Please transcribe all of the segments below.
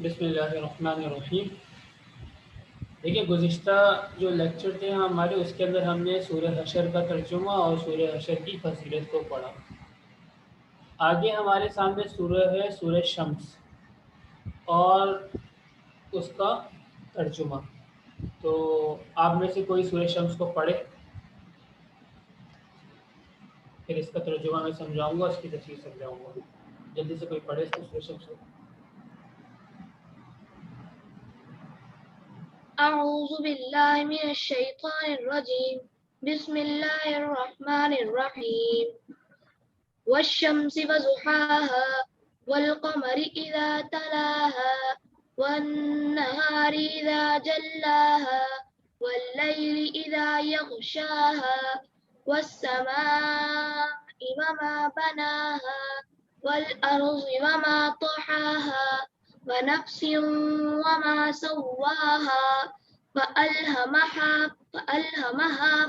بسم اللہ الرحمن الرحیم۔ دیکھیں گزشتہ جو لیکچر تھے ہمارے اس کے اندر ہم نے سورہ حشر کا ترجمہ اور سورہ حشر کی فضیلت کو پڑھا۔ آگے ہمارے سامنے سورہ ہے سورہ شمس اور اس کا ترجمہ۔ تو آپ میں سے کوئی سورہ شمس کو پڑھے، پھر اس کا ترجمہ میں سمجھاؤں گا، اس کی تفسیر سمجھاؤں گا۔ جلدی سے کوئی پڑھے اس کو سورہ شمس کو۔ أعوذ بالله من الشيطان الرجيم بسم الله الرحمن الرحيم والشمس وضحاها والقمر إذا تلاها والنهار إذا جلاها والليل إذا يغشاها والسماء وما بناها والأرض وما طحاها ونفس وما سواها فألهمها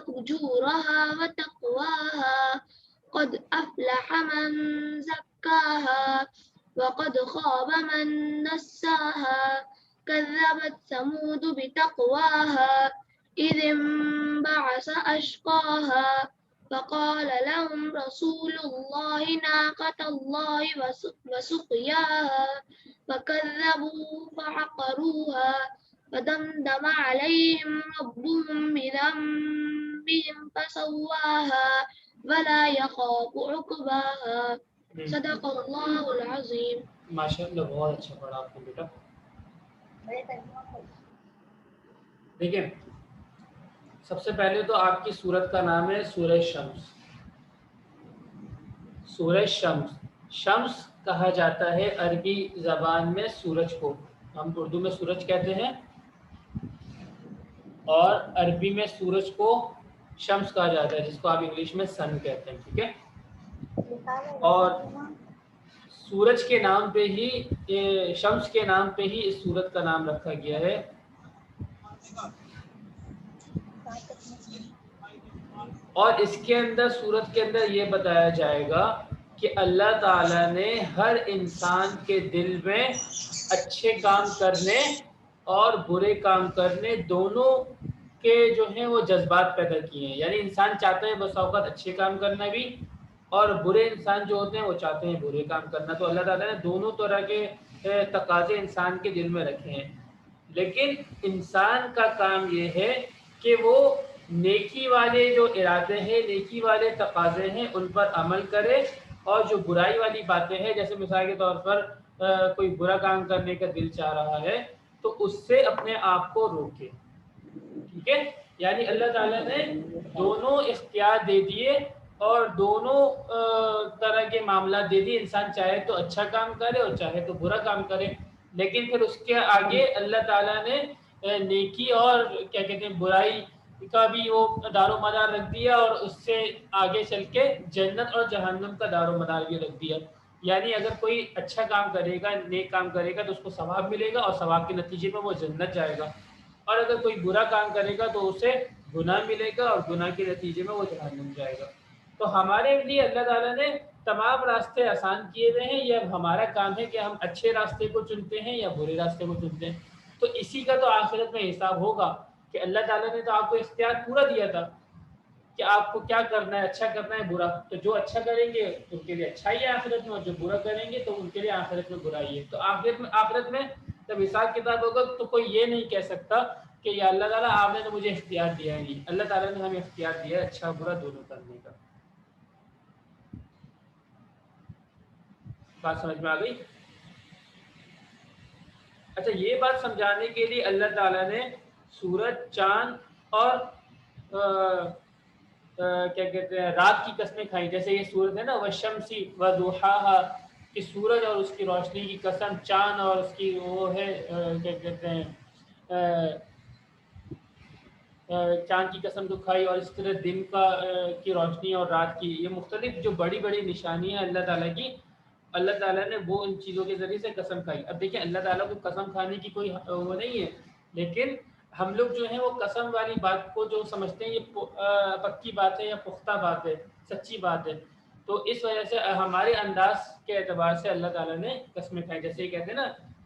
فجورها وتقواها قد أفلح من زكاها وقد خاب من دساها كذبت ثمود بتقواها إذ انبعث أشقاها فقال لهم رسول الله ناقة الله وسقياها فكذبوا فعقروها فدمدم عليهم ربهم بذنبهم فسواها ولا يخاف عقباها صدق اللہ العظیم۔ ماشاء اللہ، بہت اچھا پڑھا آپ نے بیٹا۔ دیکھیں سب سے پہلے تو آپ کی سورت کا نام ہے سورہ شمس۔ سورہ شمس، شمس کہا جاتا ہے عربی زبان میں سورج کو، ہم اردو میں سورج کہتے ہیں اور عربی میں سورج کو شمس کہا جاتا ہے، جس کو آپ انگلش میں سن کہتے ہیں، ٹھیک ہے۔ اور سورج کے نام پہ ہی، شمس کے نام پہ ہی اس سورت کا نام رکھا گیا ہے۔ اور اس کے اندر سورت کے اندر یہ بتایا جائے گا کہ اللہ تعالیٰ نے ہر انسان کے دل میں اچھے کام کرنے اور برے کام کرنے دونوں کے جو ہیں وہ جذبات پیدا کیے ہیں، یعنی انسان چاہتا ہے بس اوقات اچھے کام کرنا بھی، اور برے انسان جو ہوتے ہیں وہ چاہتے ہیں برے کام کرنا۔ تو اللہ تعالیٰ نے دونوں طرح کے تقاضے انسان کے دل میں رکھے ہیں، لیکن انسان کا کام یہ ہے کہ وہ نیکی والے جو ارادے ہیں، نیکی والے تقاضے ہیں، ان پر عمل کرے، اور جو برائی والی باتیں ہیں، جیسے مثال کے طور پر کوئی برا کام کرنے کا دل چاہ رہا ہے تو اس سے اپنے آپ کو روکے، ٹھیک ہے۔ یعنی اللہ تعالیٰ نے دونوں اختیار دے دیے اور دونوں طرح کے معاملات دے دیے، انسان چاہے تو اچھا کام کرے اور چاہے تو برا کام کرے، لیکن پھر اس کے آگے اللہ تعالیٰ نے نیکی اور کیا کہتے ہیں برائی کا بھی وہ دار و مدار رکھ دیا، اور اس سے آگے چل کے جنت اور جہنم کا دار و مدار بھی رکھ دیا۔ یعنی اگر کوئی اچھا کام کرے گا، نیک کام کرے گا تو اس کو ثواب ملے گا اور ثواب کے نتیجے میں وہ جنت جائے گا، اور اگر کوئی برا کام کرے گا تو اسے گناہ ملے گا اور گناہ کے نتیجے میں وہ جہنم جائے گا۔ تو ہمارے لیے اللہ تعالیٰ نے تمام راستے آسان کیے ہوئے ہیں، یہ اب ہمارا کام ہے کہ ہم اچھے راستے کو چنتے ہیں یا برے راستے کو چنتے ہیں۔ تو اسی کا تو آخرت میں حساب ہوگا کہ اللہ تعالیٰ نے تو آپ کو اختیار پورا دیا تھا کہ آپ کو کیا کرنا ہے، اچھا کرنا ہے برا، تو جو اچھا کریں گے ان کے لیے اچھائی ہے آخرت میں، اور جو برا کریں گے تو ان کے لیے آخرت میں برائی ہے۔ تو آخرت میں جب حساب کتاب ہوگا تو کوئی یہ نہیں کہہ سکتا کہ یا اللہ تعالیٰ آپ نے تو مجھے اختیار دیا ہے، نہیں، اللہ تعالیٰ نے ہمیں اختیار دیا ہے اچھا برا دونوں کرنے کا۔ بات سمجھ میں آ گئی؟ اچھا، یہ بات سمجھانے کے لیے اللہ تعالیٰ نے سورج، چاند اور کیا کہتے ہیں رات کی قسمیں کھائی، جیسے یہ سورت ہے نا والشمسی وضحاها، کہ سورج اور اس کی روشنی کی قسم، چاند اور اس کی وہ ہے کیا کہتے ہیں چاند کی قسم تو کھائی، اور اس طرح دن کا کی روشنی اور رات کی، یہ مختلف جو بڑی بڑی نشانیاں اللہ تعالیٰ کی، اللہ تعالیٰ نے وہ ان چیزوں کے ذریعے سے قسم کھائی۔ اب دیکھیں اللہ تعالیٰ کو قسم کھانے کی کوئی وہ نہیں ہے، لیکن ہم لوگ جو ہیں وہ قسم والی بات کو جو سمجھتے ہیں یہ پکی بات ہے یا پختہ بات ہے، سچی بات ہے، تو اس وجہ سے ہمارے انداز کے اعتبار سے اللہ تعالیٰ نے قسمیں کھائی، جیسے یہ کہتے ہیں نا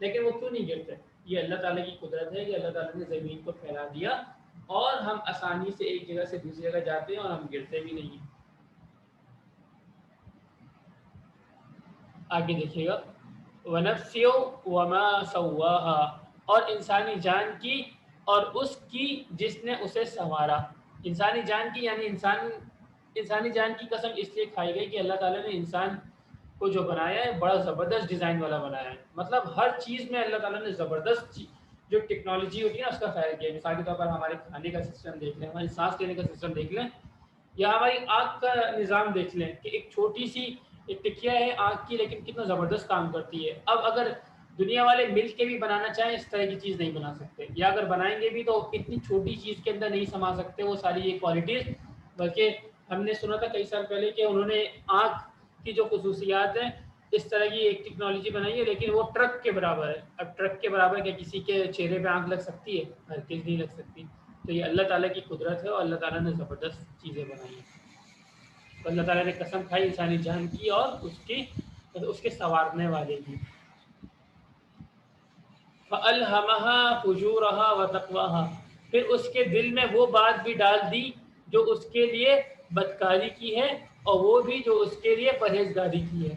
لیکن وہ کیوں نہیں گرتے؟ یہ اللہ تعالیٰ کی قدرت ہے کہ اللہ تعالیٰ نے زمین کو پھیلا دیا اور ہم آسانی سے ایک جگہ سے دوسری جگہ جاتے ہیں اور ہم گرتے بھی نہیں ہیں۔ آگے دیکھیے گا، وَنَفْسٍ وَمَا سَوَّاهَا، اور انسانی جان کی اور اس کی جس نے اسے سنوارا۔ انسانی جان کی یعنی انسانی جان کی قسم اس لیے کھائی گئی کہ اللہ تعالیٰ نے انسان کو جو بنایا ہے بڑا زبردست ڈیزائن والا بنایا ہے، مطلب ہر چیز میں اللہ تعالیٰ نے زبردست جو ٹیکنالوجی ہوتی ہے نا اس کا خیال کیا ہے۔ مثال کے طور پر ہمارے کھانے کا سسٹم دیکھ لیں، ہماری سانس لینے کا سسٹم دیکھ لیں، یا ہماری آنکھ کا نظام دیکھ لیں کہ ایک چھوٹی سی ایک ٹکیا ہے آنکھ کی لیکن کتنا زبردست کام کرتی ہے۔ اب اگر دنیا والے مل کے بھی بنانا چاہیں اس طرح کی چیز نہیں بنا سکتے، یا اگر بنائیں گے بھی تو اتنی چھوٹی چیز کے اندر نہیں سما سکتے وہ ساری یہ کوالٹیز۔ بلکہ ہم نے سنا تھا کئی سال پہلے کہ انہوں نے آنکھ کی جو خصوصیات ہیں اس طرح کی ایک ٹیکنالوجی بنائی ہے، لیکن وہ ٹرک کے برابر ہے۔ اب ٹرک کے برابر کہ کسی کے چہرے پہ آنکھ لگ سکتی ہے؟ ہر کس نہیں لگ سکتی۔ تو یہ اللہ تعالیٰ کی قدرت ہے اور اللہ تعالیٰ نے زبردست چیزیں بنائی ہیں۔ تو اللہ تعالیٰ نے قسم کھائی انسانی جان کی اور اس کے سنوارنے والے کی۔ فَأَلْهَمَهَا فُجُورَهَا وَتَقْوَاهَا، پھر اس کے دل میں وہ بات بھی ڈال دی جو اس کے لیے بدکاری کی ہے اور وہ بھی جو اس کے لیے پرہیزگاری کی ہے۔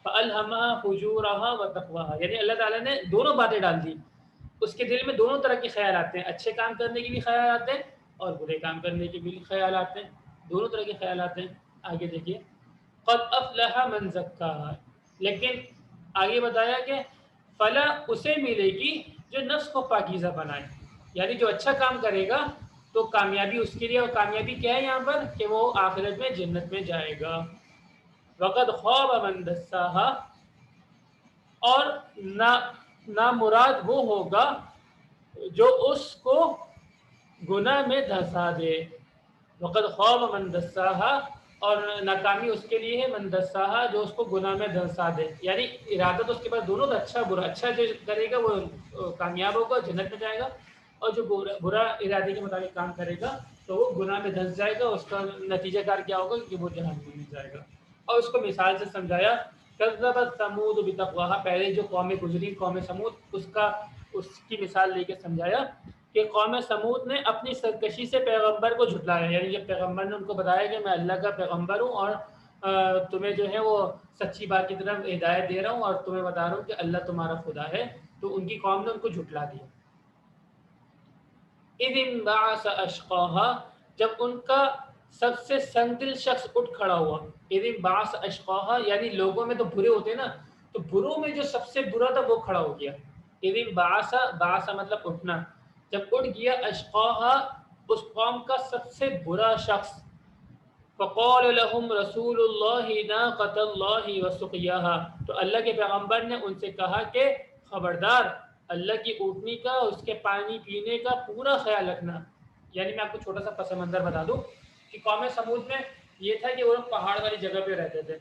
فَأَلْهَمَهَا فُجُورَهَا وَتَقْوَاهَا، یعنی اللہ تعالیٰ نے دونوں باتیں ڈال دی، اس کے دل میں دونوں طرح کے خیال آتے ہیں، اچھے کام کرنے کے بھی خیال آتے ہیں اور برے کام کرنے کے بھی خیال آتے ہیں، دونوں طرح کے خیال آتے ہیں۔ آگے دیکھیے، قد افلح من زکاها، لیکن آگے بتایا کہ فلاح اسے ملے گی جو نفس کو پاکیزہ بنائے، یعنی جو اچھا کام کرے گا تو کامیابی اس کے لیے، اور کامیابی کیا ہے یہاں پر کہ وہ آخرت میں جنت میں جائے گا۔ وقد خواب من دساها، اور نامراد وہ ہوگا جو اس کو گناہ میں دھسا دے۔ وقد خواب من دساها، اور ناکامی اس کے لیے ہے من دساها، جو اس کو گناہ میں دھسا دے، یعنی ارادہ تو اس کے پاس دونوں کا اچھا برا، اچھا جو کرے گا وہ کامیاب ہوگا جنت میں جائے گا، اور جو برا ارادے کے مطابق کام کرے گا تو وہ گناہ میں دھس جائے گا، اس کا نتیجہ کار کیا ہوگا کہ وہ جہنم میں جائے گا۔ اور اس کو مثال سے سمجھایا، کذبت ثمود بتقواها، پہلے جو قوم گزری قوم سمود اس کی مثال لے کے سمجھایا کہ قوم سمود نے اپنی سرکشی سے پیغمبر کو جھٹلایا، یعنی جب پیغمبر نے ان کو بتایا کہ میں اللہ کا پیغمبر ہوں اور تمہیں جو ہے وہ سچی بات کی طرف ہدایت دے رہا ہوں اور تمہیں بتا رہا ہوں کہ اللہ تمہارا خدا ہے، تو ان کی قوم نے ان کو جھٹلا دیا۔ اذ انبعث اشقاها، جب ان کا سب سے سنگ دل شخص اٹھ کھڑا ہوا۔ اذ انبعث اشقاها، یعنی لوگوں میں تو برے ہوتے ہیں نا، تو بروں میں جو سب سے برا تھا وہ کھڑا ہو گیا۔ اذ انبعث، بعث مطلب اٹھنا، جب اٹھ گیا اشقاها اس قوم کا سب سے برا شخص، فقال لهم رسول اللہ ناقۃ اللہ وسقیاها، تو اللہ کے پیغمبر نے ان سے کہا کہ خبردار اللہ کی اونٹنی کا اس کے پانی پینے کا پورا خیال رکھنا۔ یعنی میں آپ کو چھوٹا سا پس منظر بتا دوں کہ قوم سمود میں یہ تھا کہ وہ لوگ پہاڑ والی جگہ پہ رہتے تھے،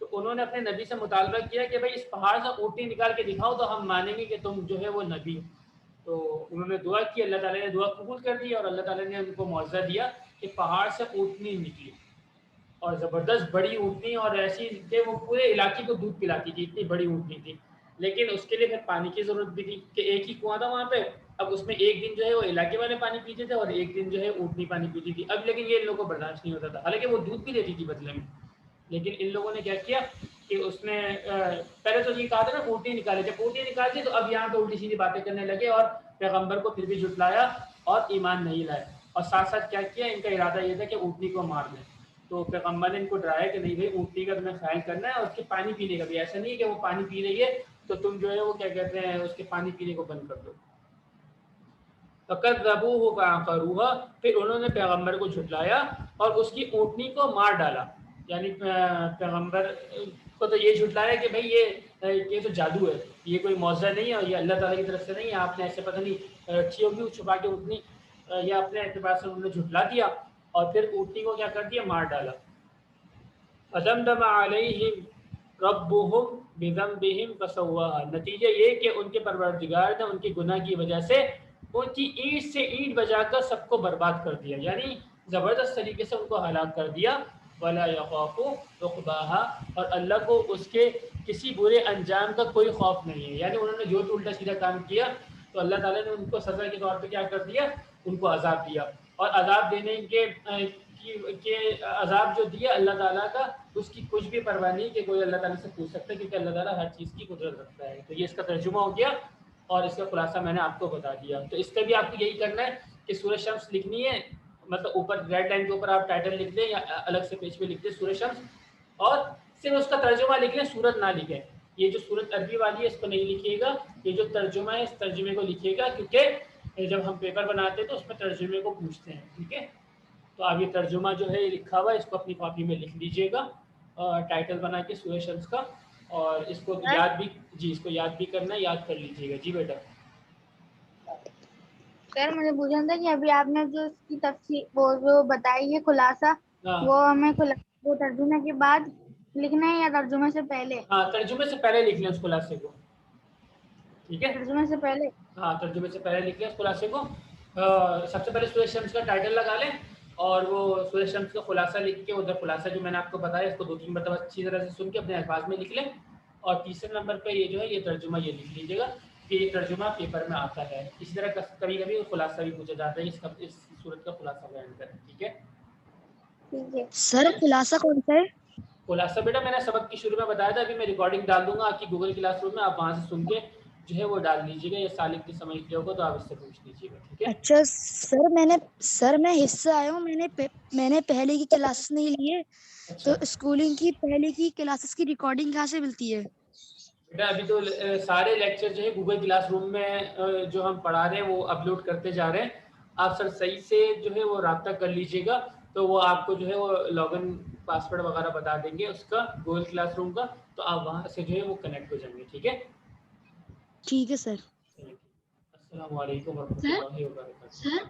تو انہوں نے اپنے نبی سے مطالبہ کیا کہ بھائی اس پہاڑ سے اونٹنی نکال کے دکھاؤ تو ہم مانیں گے کہ تم جو ہے وہ نبی ہو۔ تو انہوں نے دعا کی، اللہ تعالیٰ نے دعا قبول کر دی اور اللہ تعالیٰ نے ان کو معاوضہ دیا کہ پہاڑ سے اونٹنی نکلی، اور زبردست بڑی اونٹنی، اور ایسی کہ وہ پورے علاقے کو دودھ پلاتی تھی، اتنی بڑی اونٹنی تھی۔ لیکن اس کے لیے پھر پانی کی ضرورت بھی تھی کہ ایک ہی کنواں تھا وہاں پہ، اب اس میں ایک دن جو ہے وہ علاقے والے پانی پیتے تھے اور ایک دن جو ہے اونٹنی پانی پیتی تھی۔ اب لیکن یہ ان لوگوں کو برداشت نہیں ہوتا تھا، حالانکہ وہ دودھ بھی دیتی تھی بدلے میں، لیکن ان لوگوں نے کیا کیا کہ اس نے پہلے تو یہ کہا تھا نا اونٹنی نکالے، جب اونٹنی نکالتی تو اب یہاں پہ الٹی سیدھی باتیں کرنے لگے اور پیغمبر کو پھر بھی جھٹلایا اور ایمان نہیں لائے، اور ساتھ ساتھ کیا کیا ان کا ارادہ یہ تھا کہ اونٹنی کو مار دیں۔ تو پیغمبر نے ان کو ڈرایا کہ نہیں بھائی اونٹنی کا تمہیں خیال کرنا ہے اور اس کے پانی پینے کا بھی، ایسا نہیں کہ وہ پانی پی رہی ہے تو تم جو ہے وہ کیا کہتے ہیں اس کے پانی پینے کو بند کر دو۔ فَكَذَّبُوهُ فَعَقَرُوهَا، پھر انہوں نے پیغمبر کو جھٹلایا اور اس کی اونٹنی کو مار ڈالا، یعنی پیغمبر کو تو یہ جھٹلایا کہ بھائی یہ تو جادو ہے، یہ کوئی معجزہ نہیں ہے اور یہ اللہ تعالیٰ کی طرف سے نہیں ہے، آپ نے ایسے پتہ نہیں رکھی ہوگی چھپا کے اونٹنی، یا اپنے اعتبار سے انہوں نے جھٹلا دیا اور پھر اونٹنی کو کیا کر دیا، مار ڈالا۔ فَدَمْدَمَ عَلَيْهِمْ رَبُّهُمْ بِذَنبِهِمْ فَسَوَّاهَا، نتیجہ یہ کہ ان کے پروردگار نے ان کے گناہ کی وجہ سے ان کی اینٹ سے اینٹ بجا کر سب کو برباد کر دیا، یعنی زبردست طریقے سے ان کو ہلاک کر دیا۔ وَلَا يَخَافُ عُقْبَاهَا، اور اللہ کو اس کے کسی برے انجام کا کوئی خوف نہیں ہے. یعنی انہوں نے جو بھی الٹا سیدھا کام کیا تو اللہ تعالیٰ نے ان کو سزا کے طور پہ کیا کر دیا, ان کو عذاب دیا. اور عذاب دینے کے عذاب جو دیا اللہ تعالیٰ کا, اس کی کچھ بھی پرواہ نہیں کہ کوئی اللہ تعالیٰ سے پوچھ سکتا ہے, کیونکہ اللہ تعالیٰ ہر چیز کی قدرت رکھتا ہے. تو یہ اس کا ترجمہ ہو گیا اور اس کا خلاصہ میں نے آپ کو بتا دیا. تو اس کا بھی آپ کو یہی کرنا ہے کہ سورۃ شمس لکھنی ہے, مطلب اوپر ریڈ لائن کے اوپر آپ ٹائٹل لکھ دیں یا الگ سے پیج پہ لکھ دیں سورۃ شمس, اور صرف اس کا ترجمہ لکھ لیں, سورت نہ لکھیں. یہ جو سورت عربی والی ہے اس کو نہیں لکھیے گا, یہ جو ترجمہ ہے اس ترجمے کو لکھیے گا, کیونکہ جب ہم پیپر بناتے ہیں تو اس میں ترجمے کو پوچھتے ہیں. ٹھیک ہے, تو اب یہ ترجمہ جو ہے یہ لکھا ہوا ہے, اس کو اپنی کاپی میں لکھ لیجیے گا ٹائٹل بنا کے سورۃ شمس کا, اور اس کو یاد بھی, جی اس کو یاد بھی کرنا ہے, یاد کر لیجیے گا. جی بیٹا. سر مجھے پوچھنا تھا کہ ابھی آپ نے جو اس کی تفصیل وہ جو بتائی ہے خلاصہ, وہ ہمیں وہ ترجمے کے بعد لکھنا ہے یا ترجمے سے پہلے؟ ہاں ترجمے سے پہلے لکھ لیں اس خلاصے کو. ٹھیک ہے, ترجمے سے پہلے. ہاں ترجمے سے پہلے لکھ لیں اس خلاصے کو. سب سے پہلے سورۃ شمس کا ٹائٹل لگا لیں, اور وہ سورۃ شمس کا خلاصہ لکھ کے ادھر خلاصہ جو میں نے آپ کو بتایا اس کو 2-3 مرتبہ اچھی طرح سے سن کے اپنے الفاظ میں لکھ لیں. اور تیسرے نمبر پہ یہ جو ہے یہ ترجمہ یہ لکھ لیجیے گا کہ یہ ترجمہ پیپر میں آتا ہے. اسی طرح کبھی کبھی خلاصہ بھی پوچھا جاتا ہے, اس صورت کا خلاصہ بیان کریں. ٹھیک ہے سر خلاصہ کون سا ہے؟ خلاصہ بیٹا میں نے سبق کی شروع میں بتایا تھا, ابھی میں ریکارڈنگ ڈال دوں گا آپ کی گوگل کلاس روم میں, آپ وہاں سے سن کے جو ہے وہ ڈال لیجیے گا. یہ سالک کی سمجھ لیا ہوگا تو آپ اس سے پوچھ لیجیے گا. ٹھیک ہے. اچھا سر میں حصہ آیا ہوں, میں نے پہلے کی کلاسز نہیں لیے, تو اسکولنگ کی پہلے کی کلاسز کی ریکارڈنگ کہاں سے ملتی ہے؟ بیٹا ابھی تو سارے لیکچر جو ہے گوگل کلاس روم میں جو ہم پڑھا رہے ہیں وہ اپلوڈ کرتے جا رہے ہیں. آپ سر صحیح سے جو ہے وہ رابطہ کر لیجیے گا, تو وہ آپ کو جو ہے وہ لاگ ان پاسورڈ وغیرہ بتا دیں گے اس کا گوگل کلاس روم کا, تو آپ وہاں سے جو ہے وہ کنیکٹ ہو جائیں گے. ٹھیک ہے. ٹھیک ہے سر. السلام علیکم ورحمۃ اللہ وبرکاتہ.